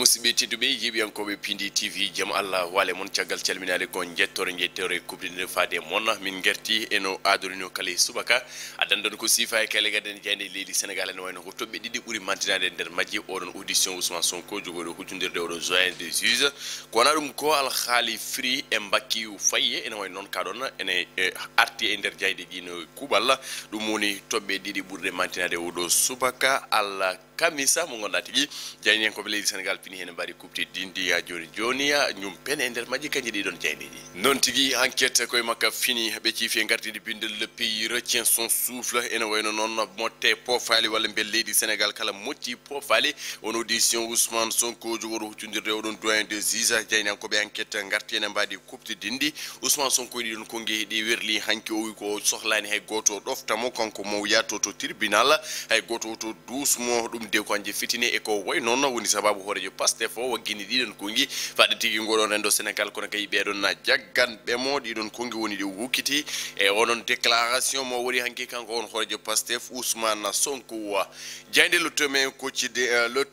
musidɓe tedduɓe yiɓiyankoɓe pindi tv jaam allah wale mon caggal calminade ko jettore jettore kubdinde faade mon min gerti eno adorino kala subaka adandan ko sifa e kala gaden jande leydi sénégal en wayno ko tobbe didi ɓuuri mantinade nder majji oɗon audition Ousmane Sonko jogoɗo huccudirde oɗon joyen des juges ko wona ɗum ko alhaali firi e mbakki fayye ene wayno noon kaɗon ene arti e nder jayde ɗino kuɓal ɗum woni tobbe didi ɓurde mantinade oɗo subaka allah kamisa mo gonda tigi jayni en ko leydi sénégal pini hen mbari kupti dindi ya joni ñum pen e nder majji kanji ɗi ɗon jayneji non tigi enquête koye makka fini ɓe ciifi e gardidi bindel le pays retient son souffle ene wayno noon motte pofali walla bel leydi sénégal kala motti pofali on audition Ousmane Sonko jogoɗo huccudirde oɗon doyen des juges jayni enkoɓe enquête garti ene mbadi kupti dindi Ousmane Sonko ɗi ɗon kongi ɗi werli hanki o wi ko sohlani hay goto ɗoftamo kanko mo yato to tribunal hay goto to dusmo ɗum de ko anje fitine e ko way non woni sababu horejo Pastef o waggini ɗiɗon kongi faade tigi ngoɗon rendo sénégal kono kay ɓeɗon na jaggan ɓemo ɗiɗon kongi woni ɗi wukkiti e onon déclaration mo woni hanki kanko on horejo Pastef Ousmane Sonko jayde le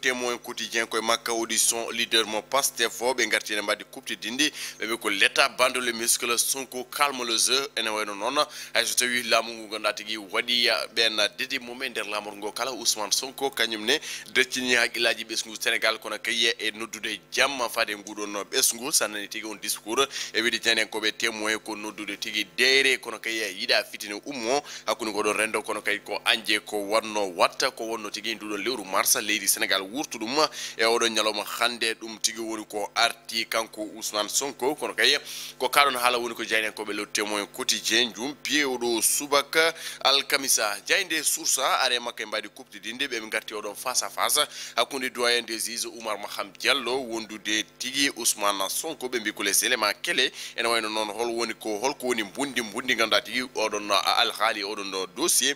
témoin quotidien koye makka audition leader mo Pastef o ɓe gartine mbaddi kupti dindi ɓeɓe ko l'état bande le muscle Sonko calme le jeu ene wayno noon hayso tawi laamu ngu ganduɗa tigui waɗi ɓen dédi mumen nder lamor ngo kala Ousmane Sonko kañum ne deccini haqqillaji ɓesgu sénégal kono kay e noddude jamma faade nguɗon ɓesgu sannani tigui on discours e wiide janen koɓe témoin ko noddude tigui deyre kono kay yiiɗa fitine ummo hakkude ngoɗon rendo kono kay ko anje ko wonno watta ko wonno tigui nduɗon lewru mars leydi sénégal wurtu ɗum e oɗon ñalawma hande ɗum tigui woni ko arti kanko Ousmane Sonko kono kay ko kaɗon haala woni ko jaynen koɓe le témoin quotidien jumpi oɗo subaka alkamisa jayde source are makka e mbaɗi kuptidinde ɓe garti oɗon face à face hakkude doyen des juges Oumar Maham Diallo wondude tigui Ousmane Sonko ɓe mbi ko les éléments clés ene wayno noon holko woni mbundi ganduɗa tigui oɗon alhaali oɗon dossier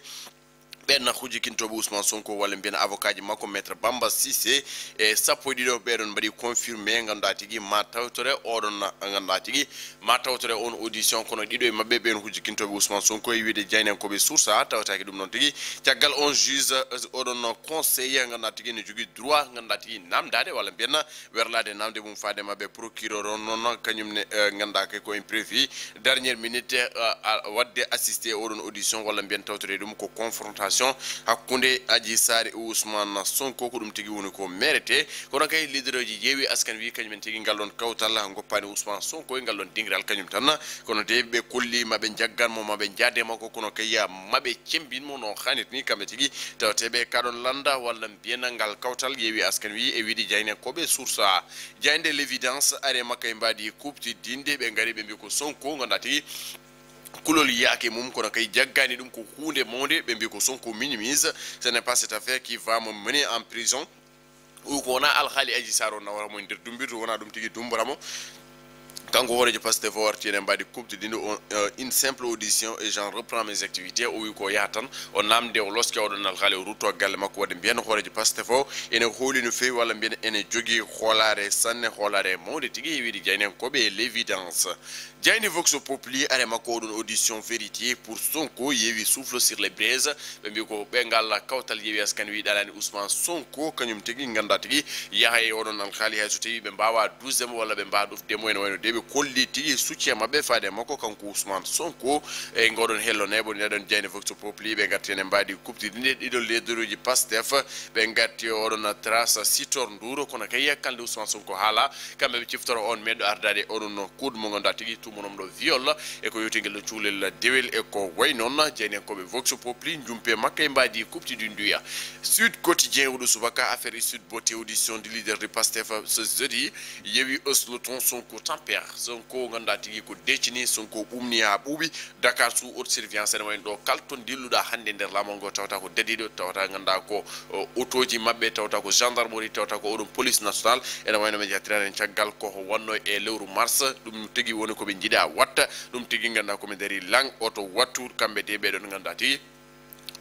ɓen hujjikintoɓe Ousmane Sonko walla mbiyen avocat ji makko maître Bamba Cissé e sappo e ɗiɗo ɓeɗon mbaɗi confirmé ganduɗa tigui ma tawtore oɗon ganduɗa tigui ma tawtore on audition kono ɗiɗo e mabɓe ɓen hujjikintoɓe Ousmane Sonko e wiide jaynen koɓe source tawtaki ɗum noon tigui caggal on juge oɗon conseiller ganduɗa tigui ne jogui droit ganduɗa tigui namdade walla mbiyen werlade namde mum faade mabɓe procureur on noon kañum ne ganduɗa kay ko imprévu dernière minute wadde assisté oɗon audition walla mbiyen tawtore ɗum ko confrontation hakkunde Adji Sarr e Ousmane Sonko ko ɗum tigi woni ko mérité kono kay leader ji jeewi askan wi kañumen tigi ngallon kawtal goppani Ousmane Sonko e ngallon dingral kañum tan kono de ɓe kolli maɓe jagganmo maɓe jaade makko kono kay maɓe cembinmo no hanit ni kamɓe tigi tawateɓe kaɗon landa walla mbiyen ngal kawtal yeewi askan wi e wiide jayne koɓe source jayde l'évidence are makka e mbadi kupti dinde ɓe gari ɓe mbi ko Sonko ganduɗa tigi kulol yaake mum kono kay jaggani ɗum ko hunde monde ɓe mbi ko Sonko minimise ce n'est pas cette affaire qui va me mener en prison ou ko wona alhaali Adji Sarr o nawramo e nder dumbirto wona ɗum tigui dumboramo kanko horejo Pastef o warti ene mbadi kuptidinde une simple audition et j'en reprends mes activités o wi ko yaha tan o namde o loske oɗon alhaali o rutto galle makko wadde mbiyen horejo Pastef o ene hooli no fewi walla mbiyen ene jogui hoolare sanne hoolare mawde tigui e wiide jaynen koɓe l'évidence jayni vox populi are makko oɗon audition vérité pour Sonko yeewi souffle sur les braises ɓe mbi ko ɓe ngal kawtal yeewi askan wi ɗalani Ousmane Sonko kañum tigui ganda tigui yaha e oɗon alhaali hay so tawi ɓe mbawa dusdemo walla ɓe mbawa ɗofdemo ene wayno de ɓe kolli tigui soutien mabɓe faade makko kanko Ousmane Sonko e ngoɗon helloneɓo neɗon jayni vox populi ɓe garti ene mbadi kuptidinde ɗiɗo leaderuji Pastef ɓe garti oɗon trace Sitor Ndour kono kay kalde Ousmane Sonko haala kamɓe ɓe ciftoro on meɗɗo ardade oɗon kuuɗe mo ganduɗa tigui tumunom ɗo viol e ko yewtigel ɗo cuulel dewel e ko way noon jeynen koɓe vox populi jumpe makka e mbadi kuptidi nduya Sud Quotidien oɗo subaka affaire Sud Beauté audition du leader de Pastef ce jeudi yewi osloton Sonko tempère Sonko ganduɗa tigui ko deccini Sonko ɓumni ha ɓuuɓi Dakar sous haute surveillance ene wayno ɗo kalton dilluɗa hande nder lamol ngo tawata ko dediɗo tawata ganduɗa ko autoji mabɓe tawata ko gendarmerie tawata ko oɗon police nationale ene wayno ɓe jattirani caggal koko wonno e lewru mars ɗum tigui woni koɓe jiiɗa watta ɗum tigui ganduɗa koɓe daari lang oto wattu kamɓe de ɓeɗon ganduɗa tigui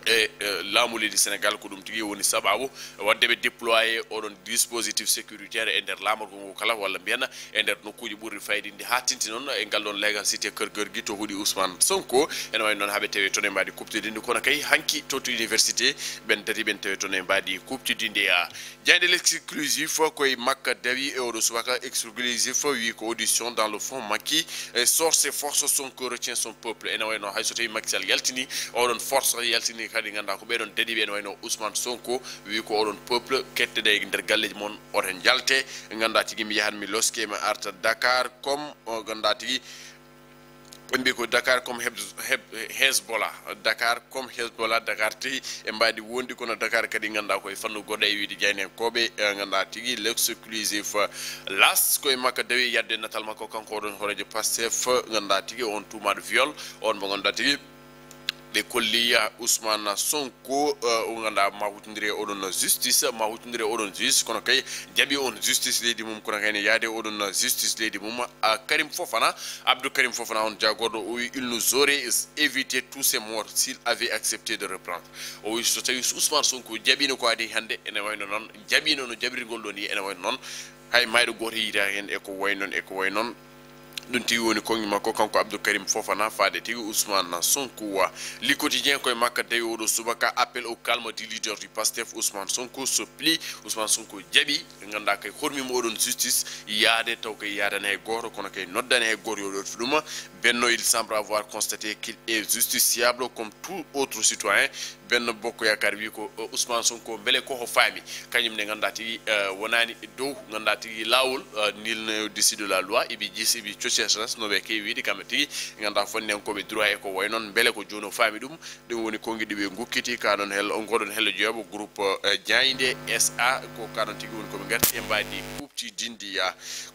e laamu leydi Sénégal ko ɗum tigi woni sababu wadde ɓe déployé oɗon dispositif sécuritaire e nder laamorgo ngo kala walla mbiyana e nder nokkuji ɓurɗi faydinde ha tinti noon e ngal ɗon légal cité Keur Gorgui to huuɗi Ousmane Sonko ene wawi noon haaɓe tawi toon e mbaɗi kuptidinde kono kay hanki to université ɓen tati ɓen tawi toon e mbaɗi kuptidinde jeyde l'exclusif koye makka dawi e oɗo subaka exclusif wi ko audition dans le fond makki sort ses forces Sonko retient son peuple ene wayno hay so tawi Macky Sall yaltini oɗon force yaltini kadi ganda ko ɓeɗon dediɓe ene wayno Ousmane Sonko wi ko oɗon peuple ketteɗe e nder galleji moon oton jalte ganda tigui mi yahan mi loske mi arta Dakar comme ganda tigui mbi ko Dakar comme Hezbollah Dakar comme Hezbollah Dakar tigi e mbaɗi wondi kono Dakar kadi ganda koye fannu goɗɗo e wiide Dieynenkoɓe ganda tigui l'exclusif las koye makka dawi yadde natal makko kanko oɗon horejo Pastef ganda tigui on tumaɗo viol on mo ganda tigui ɓe kolliya Ousmane Sonko o ganda ma hutodiri oɗon justice ma hutodiri oɗon justice kono kay jaaɓi on justice leydi mum kono kayne yaade oɗon justice leydi mum Karim Fofana Abdou Karim Fofana on jagorɗo o wi il nous aurait évité tous ces morts s'il avait accepté de reprendre o wi so tawi Ousmane Sonko jaaɓino ko adi hande ene wayno noon jaaɓino no jaɓirgol ɗon ni ene wayno noon hay mayɗo goto yiita hen eko way noon ɗum tigi woni kongi makko kanko Abdou Karim Fofana faade tigi Ousmane Sonko li quotidien koye makka tawi oɗo subaka appel au calme du leader du Pastef Ousmane Sonko se plie Ousmane Sonko jaaɓi ganda kay hormimo oɗon justice yaade taw kay yadani hay goto kono kay noddani hay goto yo ɗoto ɗuma Benno il semble avoir constaté qu'il est justiciable comme tout autre citoyen Benno Bokk Yaakaar wi ko Ousmane Sonko beele koko faami kañum ne ganda tigi wonani dow ganda tigi lawol nul ne au-dessus de la loi iɓe jiisi iɓe coccesras noɓe kewi wiide kamɓe tigi ganda fonnenkoɓe droit e ko way noon beele ko joni o faami ɗum woni konguiɗi ɓe gukkiti kaɗon hel goɗon hello jeeɓo groupe Diaynde SA ko kaɗon tigi woni koɓe garti e mbaɗi kuptidinde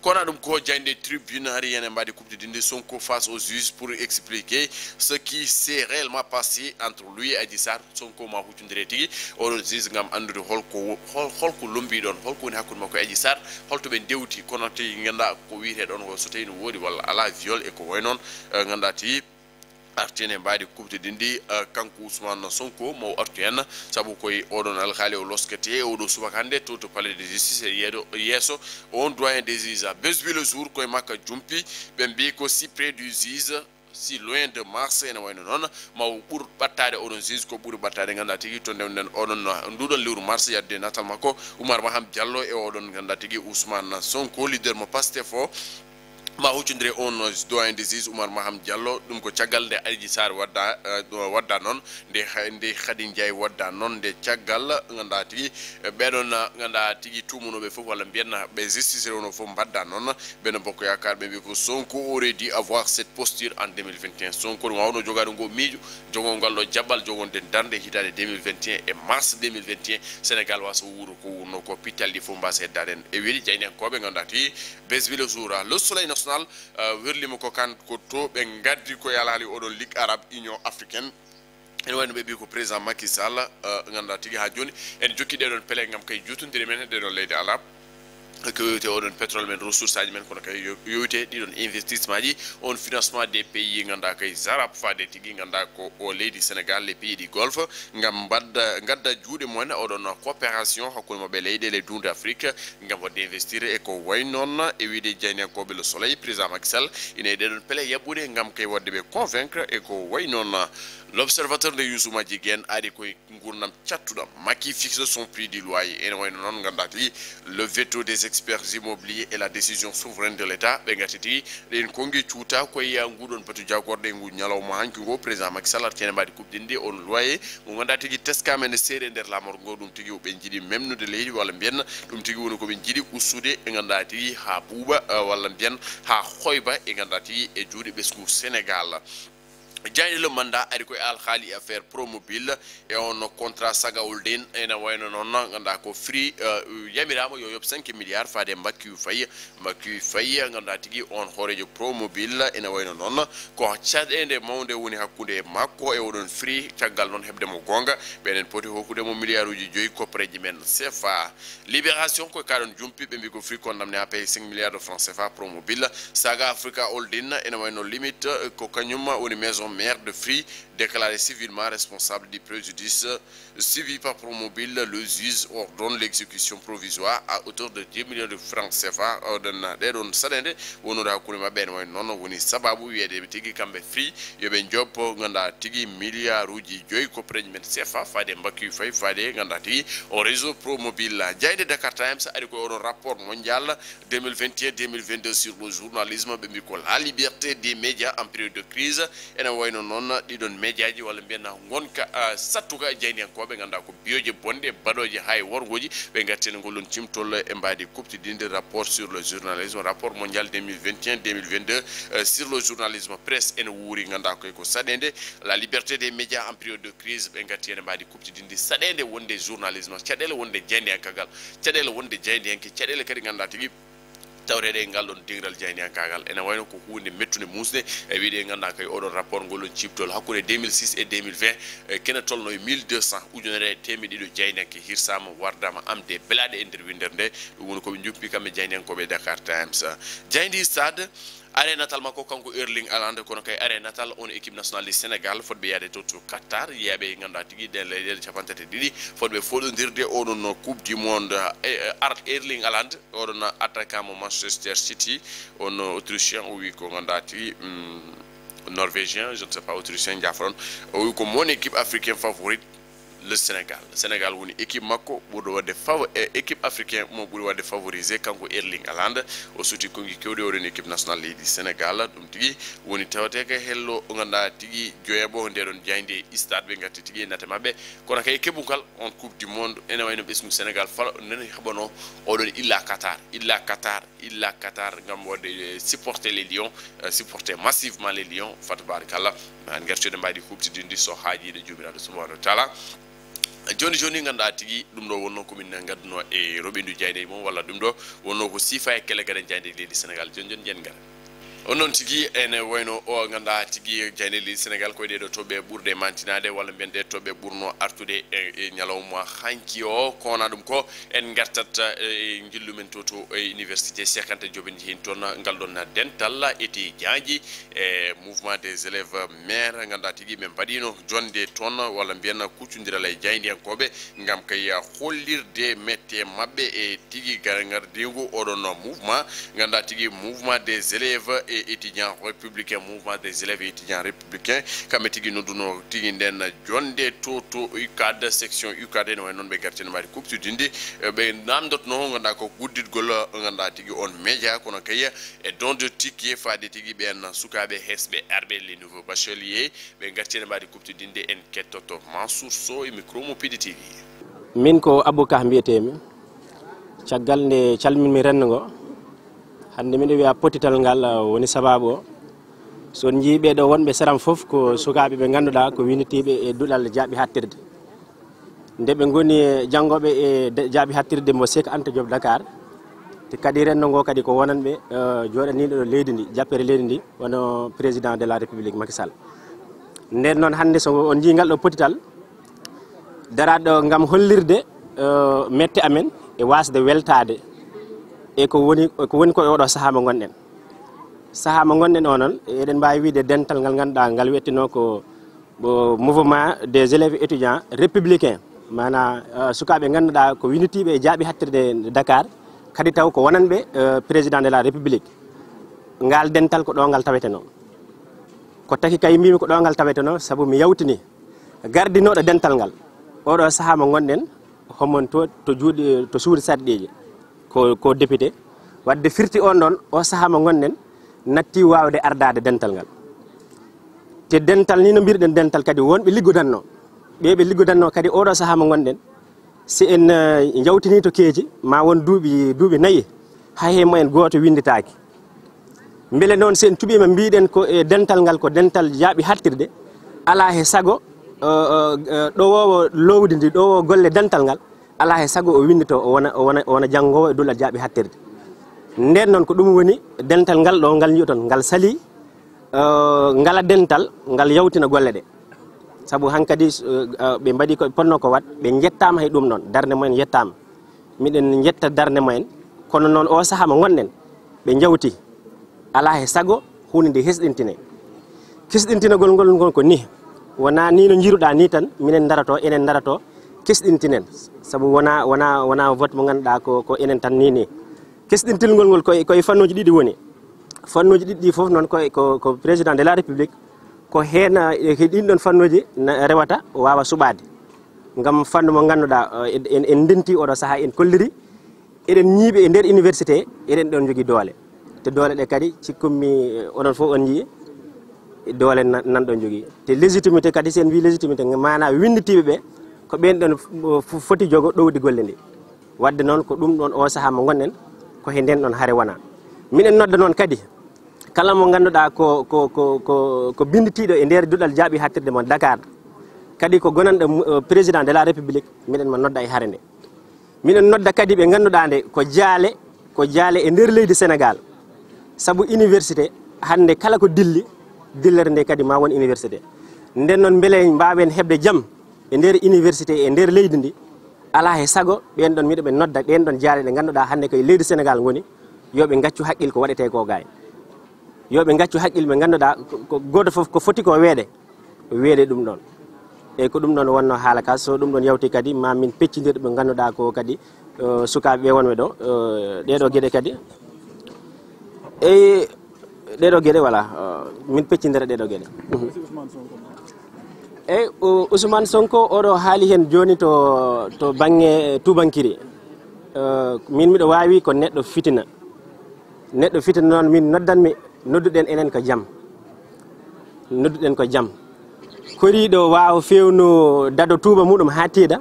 kono ɗum ko Diaynde Tribune hari hen e mbaɗi kuptidinde Sonko face aux juges pour expliquer ce qui s'est réellement passé entre lui et Adji Sarr Sonko ma huccodire tigui oɗon juge gam andude holko lombi ɗon holko woni hakkude makko e Adji Sarr holto ɓe dewti kono tigi ganda ko wiyete ɗon ko so tawi no woodi walla ala viol e ko way noon ganda tigi artene mbaɗi kuptidindi kanko Ousmane Sonko mo artu hen saabu koye oɗon alhaali o loskete oɗo subaka hande to palais de justice e yesso on doyen des juges Besbi le jour koye makka jumpi ɓe mbi ko si près du juge si loin de Mars ene wayno noon ma ɓuur ɓattade oɗon juge ko ɓuuri ɓattade ganda tigui to ndewnen oɗon nduɗon lewru mars yadde natal makko Oumar Maham Diallo e oɗon ganda tigui Ousmane Sonko leader mo Pastef o ma huccodire on doyen des juges Oumar Maham Diallo ɗum ko caggal nde Adji Sarr wadda noon nde Khady Ndiaye wadda noon nde caggal ganda tigui ɓeɗon ganda tigui tumunoɓe foof walla mbiyanna ɓe justice rewno foof mbadda noon Benno Bokk Yaakaar ɓe mbi ko Sonko aurait dû avoir cette posture en 2021 Sonko ɗum wawno jogade ngo miijo jogo ngal ɗo jaɓɓal jogonde darde hitade 2021 e mars 2021 Sénégal wasa wuuro ko wurno ko pittalɗi foof mbasa heddade en e weeli Dieynenkoɓe ganda tigui Besbi le jour le soleil national werlima ko kan ko to ɓe gaddi ko yalali oɗon ligue arabe union africaine ene wayno ɓe ɓi ko président Macky Sall ganda tigui ha joni en jokki ɗeɗon pele gam kay jutodiri men ɗeɗon leydi arab ko yowite oɗon pétrole men ressource aji men kono kay yowite ɗiɗon investissement ji on financement des pays ganda kay zarab fade tigui ganda ko o leydi Sénégal les pays du golfe gam gadda juuɗe mumen oɗon coopération hakkude mabɓe leyɗele dunde Afrique gam wadde investir e ko way noon e wiide Dieynenkoɓe le soleil président Macky Sall ina e ɗeɗon pele yabɓude gam kay wadde ɓe convaincre e ko way noon l'observateur de Youssou Madjiguène ari koye gurdam cattuɗam Macky fixe son prix du loyer ene wayno noon ganda tigi le veto des experts immobiliers et la décision souveraine de l'État ɓe gati tigi ɗen kongi cuuta koye nguɗon batu jagorde ngu ñalawma hanki ngo président Macky Sall artene mbaɗi kuɓdinde on loyer mo ganda tigi teskama ene seeɗe nder lamorgo ngo ɗum tigi ɓe jiiɗi memnude leydi walla mbiyen ɗum tigi woni koɓe jiiɗi ustude e ganda tigi ha ɓuuɓa walla mbiyen ha hoyba e ganda tigi e juuɗe ɓesgu Sénégal Diagne le mandat ari koye alhaali affaire promobile e on contrat sagawol den ene wayno noon ganda ko free yamirama yo yob 5 milliards faade Macky Faye ganda tigui on horejo promobile ene wayno noon ko caɗede mawde woni hakkude makko e oɗon free caggal noon hebde mo gonga ɓenen poti hokkude mo milliard uji 5 copreji men CFA libération koye kaɗon jumpi ɓe mbi ko free condamné à payer 5 milliards de francs CFA promobile Saga Africa Holding ene wayno limite ko kañum woni maison mère de Free déclaré civilement responsable du préjudice suivi par Promobile. Le juge ordonne l'exécution provisoire à hauteur de 10 millions de francs CFA ordonna de don sadende wonoda kulima ben way non woni sababu yede tigi kambe free yobe job nganda tigi milliards joy ko pregnant CFA fade mbaki fay fade nganda tigi au réseau Promobile la jayde Dakar Times ari ko on rapport mondial 2021-2022 sur le journalisme be ko la liberté des médias en période de crise ena wayno non di don média ji wala mbiena gonka sattuka jayni ko be nganda ko bioje bonde badoje hay worgoji be gatten golon timtol e mbadi kupti dinde rapport sur le journalisme rapport mondial 2021-2022 sur le journalisme presse en wuri nganda ko sadende la liberté des médias en période de crise be gatten mbadi kupti dinde sadende wonde journalisme cadele wonde jayni kagal cadele wonde jayni cadele kadi nganda tigi tawrede ngal don tingral jayni ankagal ena wayno ko hunde mettune musde e wiide nganda kay odon rapport ngolon ciptol hakkude 2006 et 2020 kena tolno 1200 ujunere temedi do jayni anke hirsama wardama amde belade intervenir nde dum woni ko be juppi kambe jayni anko be Dakar Times jayndi stade Arena natal mako kanko Erling Haaland kono kay arena natal on équipe nationale du Sénégal fodbe yade to Qatar yabe nganda tigi den le chapantete didi fodbe fodondirde odon coupe du monde Erling Haaland odon attaquant mo Manchester City on autrichien ou ko nganda tigi norvégien je ne sais pas autrichien jafron ou ko mon équipe africaine favorite le Sénégal. Le Sénégal woni équipe makko bodo wade équipe africaine mo buri wade favoriser kanko Erling Haaland o suti ko ngi kewde o équipe nationale du Sénégal dum tigi woni tawte ka hello nganda tigi joyebo nde don jayndi stade be ngati tigi nata mabbe kono kay kebukal on coupe du monde ene wayno besmu Sénégal fala nene habono o don illa Qatar ngam wade supporter les Lions supporter massivement les Lions fatbarakallah man ngertude mbaydi coupe dindi so haaji de jumiraado subhanahu wa ta'ala joni nganda tigi dum do wonno ko min gadduno e robindu jayde mom walla dum do wonno ko sifa e kele gaden jayde leydi Sénégal jon jen gar onon tigi ene wayno o ganda tigi jayde leydi Sénégal ko de do tobe burde mantinade walla bende tobe burno artude e nyalawma hanki o kona dum ko en gartata jillumen toto e université Cheikh Anta Diop hin ton ngaldon na dental eti jaaji e mouvement des élèves maire nganda tigi men badino jonde ton walla biena kucundira lay jayndi en kobe ngam kay hollirde mette mabbe e tigi garangar dingo odon mouvement nganda tigi mouvement des élèves et étudiants républicains mouvement des élèves et étudiants républicains kam tigi noduno tigi den jonde toto UCAD section UCAD no non be gartene mari coupe dindi be namdot no nganda ko guddidgol nganda tigi on média kono kay e don de ticket faade tigi ben sukabe hesbe arbe les nouveaux bacheliers be gartene mari coupe dindi en kettoto Mansour Sow e micro mo PDTV min ko Abouka mbiyetemi caggal nde calminmi rengo hande min wi'a potital ngal woni sababu so jiibe do wonbe saram fof ko sukabe be ganduda ko winitibe e dulal jaabi hattirde nde be ngoni jangobe e jaabi hattirde mo Cheikh Anta Diop Dakar te kadi renno ngo kadi ko wonanbe jodanido leydi ndi jappere leydi ndi wono président de la république Macky Sall nden non hande so on jingal do potital darado ngam hollirde mette amen e wasde weltade e ko woni ko odo sahama gonden onon eden mbawi wiide dental ngal ganda ngal wettino ko mouvement des élèves étudiants républicains mana sukabe ganduda ko winitibe e jaabi hattirde Dakar kadi taw ko wonanbe président de la république ngal dental ko do ngal taweteno ko taki kay mbimi ko do ngal taweteno sabu mi yawtini gardinodo dental ngal odo sahama gonden homon to juudi to suudi saddeje ko député wadde firti on don o sahama gonnen natti wawde ardade dental ngal te dental ni no birden dental kadi wonbe liggodanno bebe liggodanno kadi odo sahama gonden si en jawtini to keji ma won duubi nayi hay mo en goto winditaaki mbele non sen tubima biiden ko e dental ngal ko dental jaabi hattirde ala he sago do wowo lowdi ndi do golle dental ngal ala he sago o windito wona jangowo e dulal jaabi hattirde nden non ko dum woni dental ngal do ngal nyoton ngal sali ngala dental ngal yawtina golle de sabu hankadi be mbadi ko ponno ko wat be jettama hay dum non darne moyen yettama miden jetta darne moyen kono non o sahama gonnen be jawti ala he sago hunde hesdintine kisdintinagol ngol ko ni wona ni no jiruɗa ni tan minen darato enen darato kesɗintinen sabu wona vote mo ganduɗa ko enen tan ni kesɗintilgol ngol koye fannuji ɗiɗi woni fannuji ɗiɗi fof noon ko président de la république ko hen ɗin ɗon fannuji rewata wawa suɓade gam fannu mo ganduɗa en ndenti oɗo saaha en kolliri eɗen ñiiɓe e nder université eɗen ɗon jogui doole te doole ɗe kadi cikkumi oɗon fof on jii doole nanɗon jogui te légitimité kadi sen wi légitimité mana winditiɓe ɓe ko ɓen ɗon foti jogo ɗowdi golle ndi wadde noon ko ɗum ɗon o saaha mo gonɗen ko he nden ɗon haare wona minen nodda noon kadi kala mo ganduɗa ko binditiɗo e nder duɗal jaaɓi hattirde mo Dakar kadi ko gonanɗo président de la république minen mo nodda e haare nde minen nodda kadi ɓe ganduɗa nde ko jaale e nder leydi Sénégal saabu université hande kala ko dillere nde kadi ma won université nden noon beele mbawen hebde jaam e nder université e nder leydi ndi ala he sago ɓen ɗon miɗo ɓe nodda ɗen ɗon jaale ɗe ganduɗa hande koye leydi Sénégal goni yoɓe gaccu haqqil ko waɗete ko gay yoɓe gaccu haqqil ɓe ganduɗa ko goto foof ko foti ko weeɗe ɗum ɗon eyyi ko ɗum ɗon wonno haala ka so ɗum ɗon yawti kadi ma min peccidir ɓe ganduɗa ko kadi sukaɓe wonɓe ɗo ɗeɗo gueɗe kadi eyyi ɗeɗo gueɗe voilà min peccidira ɗeɗo gueɗe eyyi Ousmane Sonko oɗo haali hen joni to banggue tubankiri min miɗo wawi ko neɗɗo fitina noon min noddanmi nodduɗen enen ko jaam koriɗo wawa fewnu dado tuuba muɗum ha tiiɗa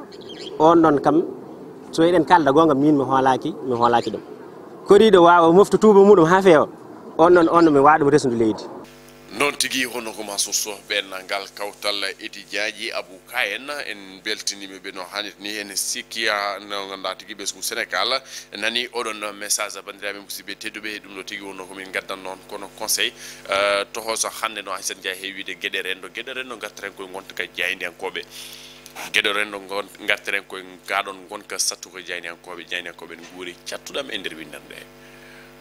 on ɗon kam so eɗen kalda gonga min mi hoolaki ɗum koriɗo wawa mofta tuuba muɗum ha feewa on ɗon mi waɗum resnude leydi noon tigui hono ko ma sosso ɓennangal kawtal étudiant Abou Ka en beltinimi ɓe no hannit ni en sikkiya no ganduɗa tigui ɓesgu Sénégal nani oɗon message bandiraɓe musidɓe tedduɓe ɗum ɗo tigui wonno komin gaddan noon kono conseil tohoso hande no Aissata Ndiaye heewide gueɗe rendo gartaren koye gonta ka jaydiyankoɓe gueɗe rendo gartaren koye gaɗon gonka sattuko jaydiyankoɓe ne guuri cattuɗam e nder windande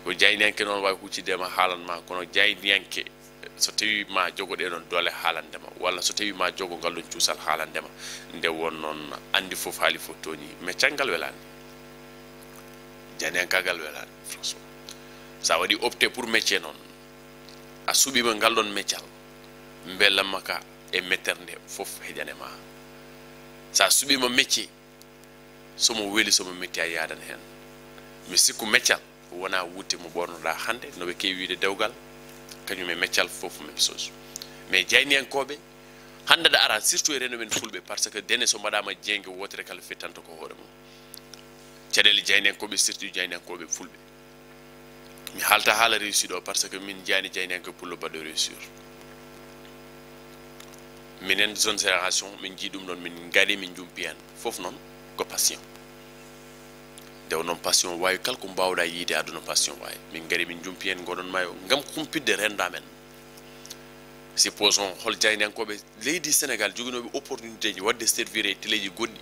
ko jaydiyanke noon wawi huccidema haalanma kono jaydiyanke so tawi ma jogoɗe ɗon doole haalandema walla so tawi ma jogo ngal ɗon cuusal haalandema nde won noon andi fof haali fof toñi meccal ngal welani jaydiyankagal welani franchement sa waɗi opté pour métier noon a suuɓima ngal ɗon meccal belamma ka e mettere nde fof heƴanema sa suuɓima métier somo weeli somo metti a yadan hen mi sikku meccal wona wutte mo ɓornoɗa hande noɓe kewi wiide dewgal kañum e meccal fof même chose mais jayniyankoɓe hande ɗa ara surtout e reno men fulɓe par ce que dene so mbaɗama jeygue wotere kala fettanto ko hoore mum caɗele jayniyankoɓe surtout jayniyankoɓe fulɓe mi haalta haala réussir o par ce que min jani jayniyankoɓe pullo mbaɗo réussir minen zone génération min jii ɗum ɗon min gaari min jumpi hen fof noon ko passion ndew noon passion wawi kala ko mbawɗa yiide aduna passion wawi min gaari min jumpi hen goɗon mayo gam humpidde renda men supposons hol jayniyankoɓe leydi Sénégal joguinoɓe opportunité ji wadde servir e téléji goɗɗi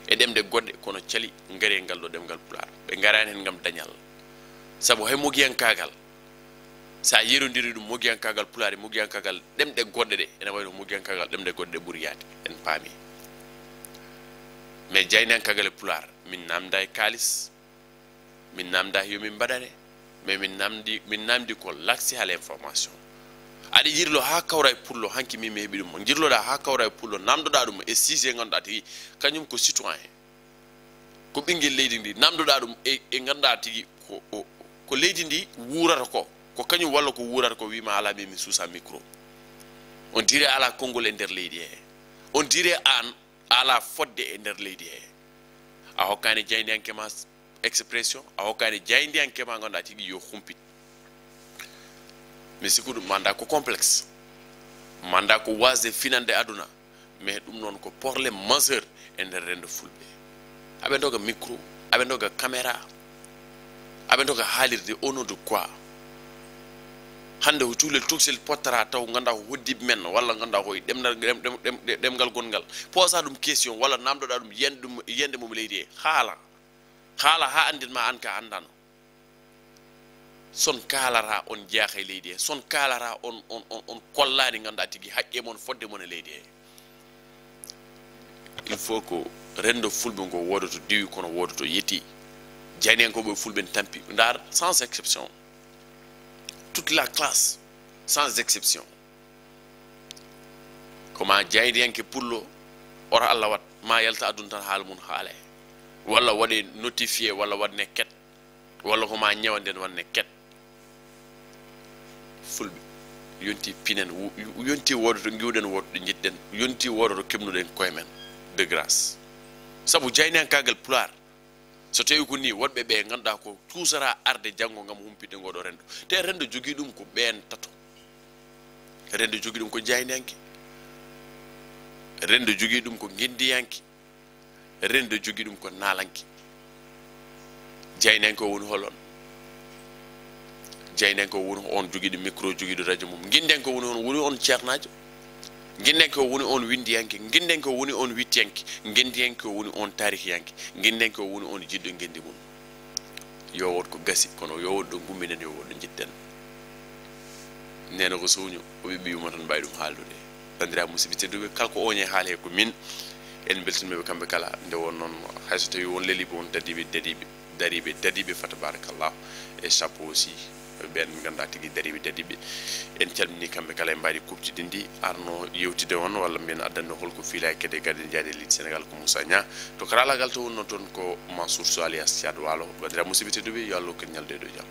e ɗemde goɗɗe kono caali gaari e ngal ɗo ɗemgal pular ɓe garani hen gam dañal saabu hay mogiyankagal sa yerodiri ɗum mogiyankagal pular e mogiyankagal ɗemɗe goɗɗe ɗe ene wayno mogiyankagal ɗemɗe goɗɗe ɓuuri yaade en paami mais jayniyankagal e pular min namda e kalis min namda yomin mbaɗane mais min namdi ko l'accès à l'information aɗa jirlo ha kawra e pullo hanki min mi heeɓi ɗum jirloɗa ha kawra e pullo namdoɗa ɗum e sujet ganduɗa tigi kañum ko citoyen ko ɓinguel leydi ndi namdoɗa ɗum e ganduɗa tigi ko leydi ndi wurata ko kañum walla ko wurata ko wima ala min mi suusa micro on dirait ala konngol e nder leydi he on dirait an ala fodde e nder leydi he a hokkani jaydiyankema expression a hokkani jaydiyankema ganduɗa tigi yo humpit mais siku ɗum manda ko complexe manda ko wasde finande aduna mais ɗum noon ko probléme majeur e nder rendo fulɓe aɓe doga micro aɓe doga caméra aɓe doga haalirde au nom de quoi hande ko cuulel tuksel pottara taw ganda ko hoddiɓe men walla ganda koye ɗemgal gongal posa ɗum question walla namdoɗa ɗum yiyande mum leydi he haala ha andinma an ka andano son kaalara on jaaha e leydi he son kaalara on kollani ganda tigui haqqe mon fodde mon e leydi he il faut que rendo fulɓe ngo wodoto diwi kono wodoto yetti jayniyankoɓe fulɓe tampi ndar sans exception toute la classe sans exception koma jayniyanke pullo ora Allah wat ma yalta adun tan haala mun haale walla waɗe notifié walla waɗne ket walla ko ma ñewanden wanne ket fulɓe yonti pinen yonti wodoto giwɗen wodoto jidden yonti wodoto kemnuɗen koye men de grâce sabu jayniyankagal pular so tawi ko ni wonɓe ɓe ganduɗa ko tuusara arde janggo gam humpide ngoɗo rendo te rendo jogui ɗum ko ɓen tato rendo jogui ɗum ko jayniyanke rendo jogui ɗum ko guindiyanke rendo jogui ɗum ko naalanke jayniyanke o woni holon jayniyanke o woni on jogiiɗo micro jogiiɗo radio mum guindiyanke o woni on ceernajo guindiyanke o woni on windiyanke guindiyanke o woni on wittiyanke guindiyanke o woni on tarihiyanke guindiyanke o woni on jiɗɗo guendi mum yo wot ko gasi kono yo wot ɗo gumminen yo wot ɗo jitten nena ko sowño o ɓiɓɓiyuma tan mbawi ɗum haaldude bandira musidɓe tedduɓe kala ko oñe haala he ko min en beltinoɓe kamɓe kala nde won noon hayso tawi won leliɓe won dadiɓe fa tabarakallah e chapeau aussi ben ganda tigi dadiɓe en calmini kamɓe kala e mbaɗi kuptide ndi arno yewtide on walla mbiyen addanno holko fiila e kede garden jaade leydi sénégal ko Moussa Nia to karallagal to wonno toon ko Mansour Sow alias Thiat Walo bandira musidɓe tedduɓe yo Allah ken ñalde ɗo jaam